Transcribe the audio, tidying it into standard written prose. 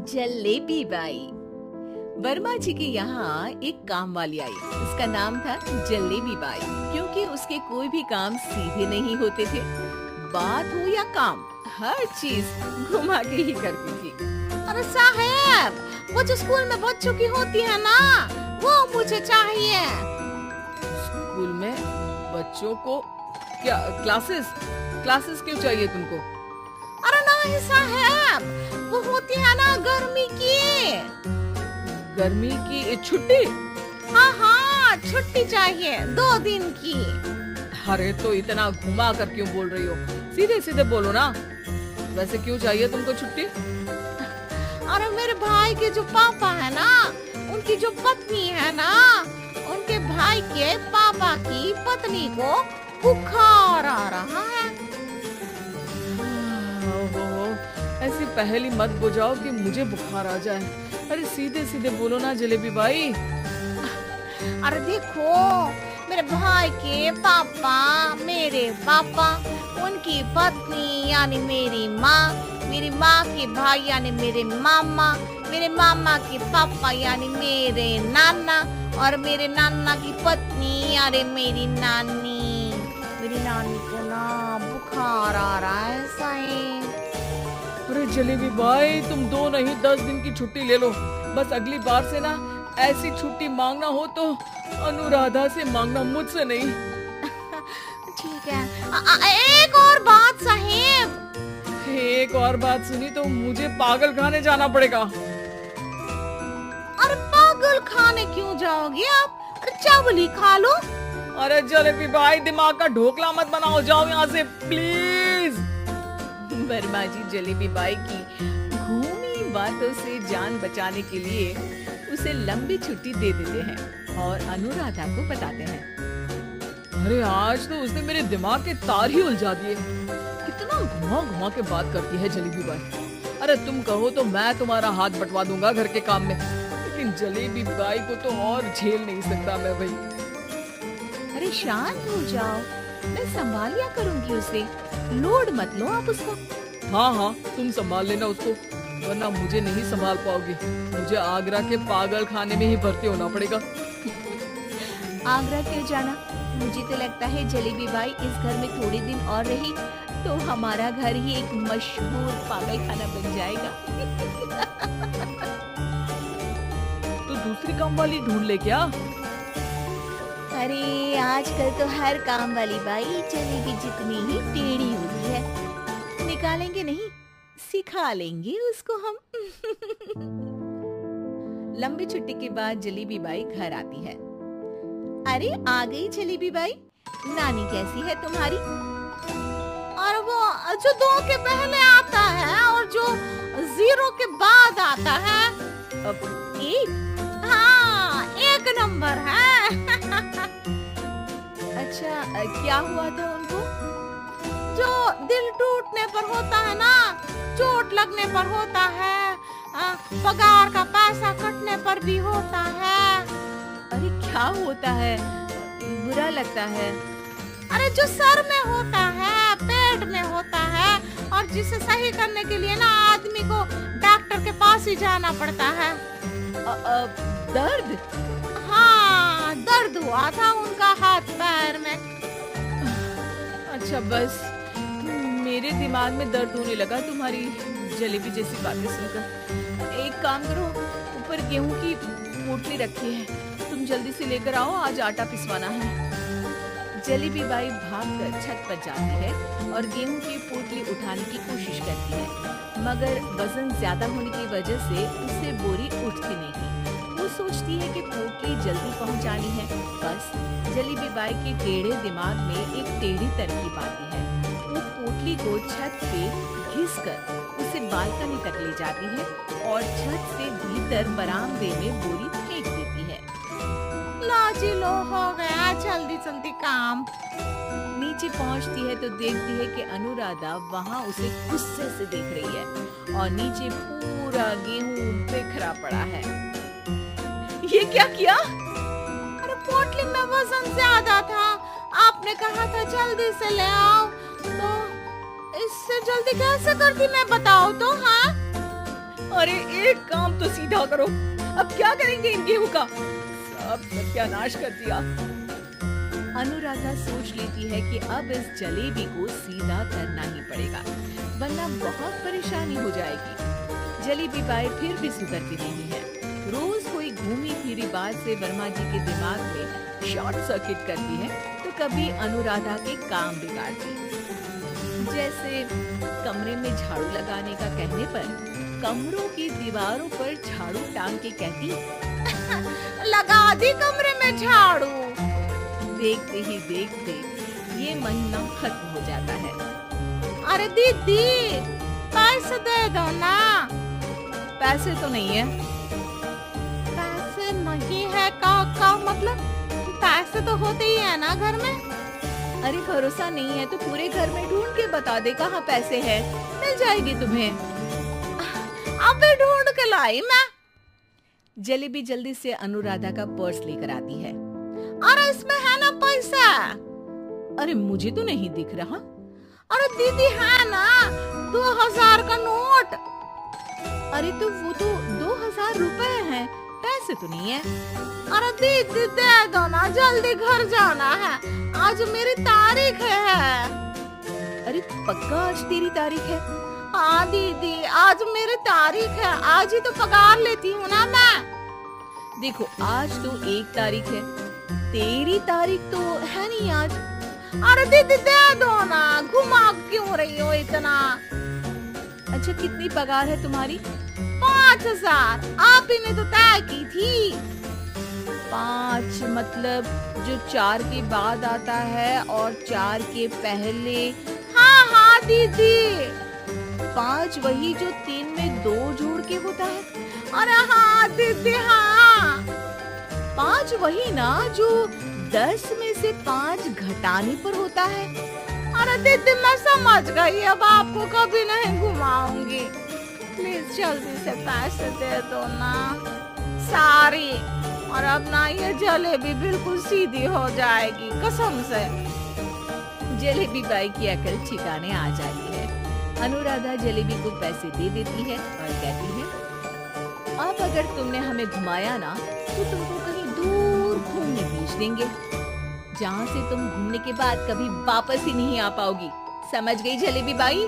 Jalebi by. Verma जी के यहाँ एक काम वाली आई। उसका नाम था जलेबी बाई, क्योंकि उसके कोई भी काम सीधे नहीं होते थे। बात हो या काम, हर चीज घुमा के ही करती थी। अरे साहब, वो जो स्कूल में बच्चों की होती है ना, वो मुझे चाहिए। स्कूल में बच्चों को क्या क्लासेस क्यों चाहिए तुमको? अरे नहीं साहब, वो होती है ना गर्मी की छुट्टी। हाँ, छुट्टी चाहिए 2 दिन की। अरे तो इतना घुमा कर क्यों बोल रही हो? सीधे सीधे बोलो ना। वैसे क्यों चाहिए तुमको छुट्टी? अरे मेरे भाई के जो पापा है ना, उनकी जो पत्नी है ना, उनके भाई के पापा की पत्नी को बुखार आ रहा है। ओहो, ऐसी पहेली मत बुझाओ कि मुझे बुखार आ जाए। अरे सीधे सीधे बोलो ना जलेबी बाई। अरे देखो, मेरे भाई के पापा, मेरे पापा, उनकी पत्नी यानी मेरी माँ के भाई यानी मेरे मामा के पापा यानी मेरे नाना, और मेरे नाना की पत्नी यानी मेरी नानी को ना बुखार आ रहा है साईं। अरे जलेबी बाई, तुम 2 नहीं 10 दिन की छुट्टी ले लो। बस अगली बार से ना ऐसी छुट्टी मांगना हो तो अनुराधा से मांगना, मुझसे नहीं। ठीक है। एक और बात साहिब। एक और बात सुनी तो मुझे पागल खाने जाना पड़ेगा। अरे पागल खाने क्यों जाओगे आप? अरे चावल खा लो। अरे जलेबी भाई, दिमाग का ढोकला मत बनाओ, जाओ यहाँ से प्लीज। वर्मा जी जलेबी बाई की घूमी बातों से जान बचाने के लिए उसे लंबी छुट्टी दे देते हैं और अनुराधा को बताते हैं। अरे आज तो उसने मेरे दिमाग के तार ही उलझा दिए। कितना घुमा घुमा के बात करती है जलेबी बाई। अरे तुम कहो तो मैं तुम्हारा हाथ बंटवा दूंगा घर के काम में, लेकिन जलेबी बाई को तो और झेल नहीं सकता मैं भाई। अरे शांत हो जाओ, मैं संभाल लिया करूंगी उसे, लोड मत लो आप उसको। हाँ, तुम संभाल लेना उसको, वरना मुझे नहीं संभाल पाओगी। मुझे आगरा के पागल खाने में ही भर्ती होना पड़ेगा। आगरा क्यों जाना? मुझे तो लगता है जलेबी बाई इस घर में थोड़े दिन और रही तो हमारा घर ही एक मशहूर पागल खाना बन जाएगा। तो दूसरी काम वाली ढूंढ ले क्या? अरे आजकल तो हर काम वाली बाई जलेबी जितनी ही टेढ़ी होती है। निकालेंगे नहीं, सिखा लेंगे उसको हम। लंबी छुट्टी के बाद जलेबी बाई घर आती है। अरे आ गई जलेबी बाई, नानी कैसी है तुम्हारी? और वो जो 2 के पहले आता है और जो 0 के बाद आता है। अब 1? हाँ, 1 नंबर है। अच्छा, क्या हुआ था उनको? जो दिल टूटने पर होता है ना, चोट लगने पर होता है, पगार का पैसा कटने पर भी होता है। अरे क्या होता है? बुरा लगता है? अरे जो सर में होता है, पेट में होता है, और जिसे सही करने के लिए ना आदमी को डॉक्टर के पास ही जाना पड़ता है। दर्द? हाँ, दर्द हुआ था उनका हाथ पैर में। अच्छा, बस मेरे दिमाग में दर्द होने लगा तुम्हारी जलेबी जैसी बातें सुनकर। एक काम करो, ऊपर गेहूं की पोटली रखी है, तुम जल्दी से लेकर आओ, आज आटा पिसवाना है। जलेबी बाई भागकर छत पर जाती है और गेहूं की पोटली उठाने की कोशिश करती है, मगर वजन ज्यादा होने की वजह से उससे बोरी उठती नहीं। वो सोचती है कि पोटली जल्दी पहुंचानी है। बस जलेबी बाई के टेढ़े दिमाग में एक टेढ़ी तरकीब आती है। वो पोटली को छत पे घिसकर उसे बालकनी तक ले जाती है और छत से भीतर बरामदे में बोरी फेंक देती है। लाजी लो, हो गया जल्दी जल्दी काम। नीचे पहुंचती है तो देखती है कि अनुराधा वहाँ उसे गुस्से से देख रही है और नीचे पूरा गेहूं बिखरा पड़ा है। ये क्या किया? अरे पोटली में वजन ज्यादा था, आपने कहा था जल्दी से ले आओ, तो इससे जल्दी कैसे करती मैं बताओ तो। हाँ, अरे एक काम तो सीधा करो, अब क्या करेंगे इन गेहूं का? सब सत्यानाश कर दिया। अनुराधा सोच लेती है कि अब इस जलेबी को सीधा करना ही पड़ेगा, वरना बहुत परेशानी हो जाएगी। जलेबी बाई फिर भी सुधरती नहीं है। रोज कोई घूमी फिरी बात से वर्मा जी के दिमाग में शॉर्ट सर्किट करती है, तो कभी अनुराधा के काम बिगाड़ती है। जैसे कमरे में झाड़ू लगाने का कहने पर कमरों की दीवारों पर झाड़ू टांग के कहती, लगा दी कमरे में झाड़ू। देखते ही देखते ये महीना खत्म हो जाता है। अरे दीदी पैसे दे दो ना। पैसे तो नहीं है। पैसे नहीं है का मतलब? पैसे तो होते ही है ना घर में। अरे भरोसा नहीं है तो पूरे घर में ढूंढ के बता दे कहाँ पैसे हैं, मिल जाएगी तुम्हें। अबे ढूंढ के लाई मैं। जलेबी जल्दी से अनुराधा का पर्स लेकर आती है। अरे इसमें है ना पैसा। अरे मुझे तो नहीं दिख रहा। अरे दीदी है ना 2000 का नोट। अरे तो वो तो 2000 रुपए हैं, पैसे तो नहीं है। अरे दीदी दे दो ना, जल्दी घर जाना है, आज मेरी तारीख है। अरे पक्का आज तेरी तारीख है? हाँ दीदी आज मेरी तारीख है, आज ही तो पगार लेती हूँ ना मैं। देखो आज तो 1 तारीख है, तेरी तारीख तो है नहीं आज। अरे दीदी दे दो ना, घुमा क्यों रही हो इतना? अच्छा कितनी पगार है तुम्हारी? 5000 आप ही ने तो तय की थी। 5 मतलब जो 4 के बाद आता है और 4 के पहले। हाँ हाँ दीदी। 5 वही जो 3 में 2 जोड़ के होता है। अरे हाँ दीदी हाँ। 5 वही ना जो 10 में से 5 घटाने पर होता है। अरे दीदी मैं समझ गई, अब आपको कभी नहीं घुमाऊंगी। प्लीज जल्दी से पैसे दे दो ना, सारी। और अब ना ये जलेबी बिल्कुल सीधी हो जाएगी कसम से। जलेबी बाई की अकल ठिकाने आ जाती है। अनुराधा जलेबी को पैसे दे देती है और कहती है, अब अगर तुमने हमें घुमाया ना तो तुमको कहीं दूर घूमने भेज देंगे, जहाँ से तुम घूमने के बाद कभी वापस ही नहीं आ पाओगी। समझ गई जलेबी बाई?